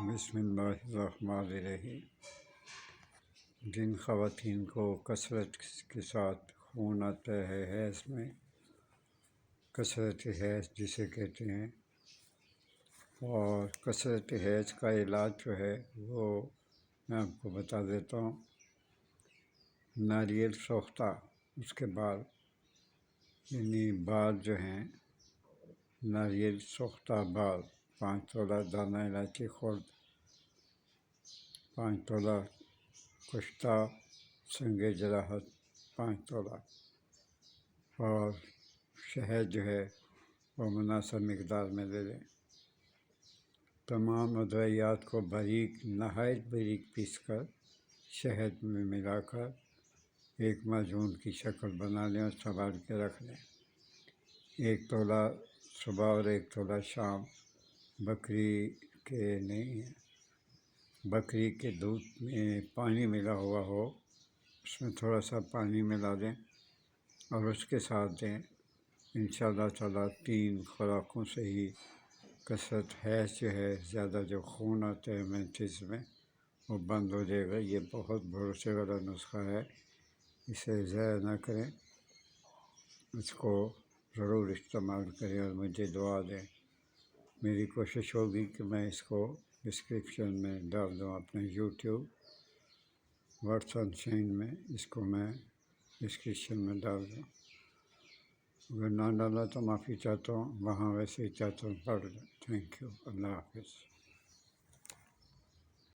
بسم اللہ الرحمن الرحیم۔ جن خواتین کو کثرت کے ساتھ خون آتا ہے حیض میں، کثرت حیض جسے کہتے ہیں، اور کثرت حیض کا علاج جو ہے وہ میں آپ کو بتا دیتا ہوں۔ ناریل سوختہ، اس کے بعد یعنی بال جو ہیں، ناریل سوختہ بال 5 تولہ، دانہ الائچی خرد 5 تولہ، کشتہ سنگ جراحت 5 تولہ، اور شہد جو ہے وہ مناسب مقدار میں لے لیں۔ تمام ادویات کو نہایت باریک پیس کر شہد میں ملا کر ایک معجون کی شکل بنا لیں اور سنبھال کے رکھ لیں۔ 1 تولہ صبح اور 1 تولہ شام، بکری کے نہیں ہے، بکری کے دودھ میں پانی ملا ہوا ہو، اس میں تھوڑا سا پانی ملا دیں اور اس کے ساتھ دیں۔ انشاءاللہ تعالیٰ 3 خوراکوں سے ہی کثرت حیض جو ہے، زیادہ جو خون آتا ہے مینسز میں، وہ بند ہو جائے گا۔ یہ بہت بھروسے والا نسخہ ہے، اسے ضائع نہ کریں، اس کو ضرور استعمال کریں اور مجھے دعا دیں۔ میری کوشش ہوگی کہ میں اس کو ڈسکرپشن میں ڈال دوں، اپنے یوٹیوب ورڈ سنشائن میں اس کو میں ڈسکرپشن میں ڈال دوں۔ اگر نہ ڈالا تو معافی چاہتا ہوں، وہاں ویسے ہی چاہتا ہوں پڑھ لیں۔ تھینک یو، اللہ حافظ۔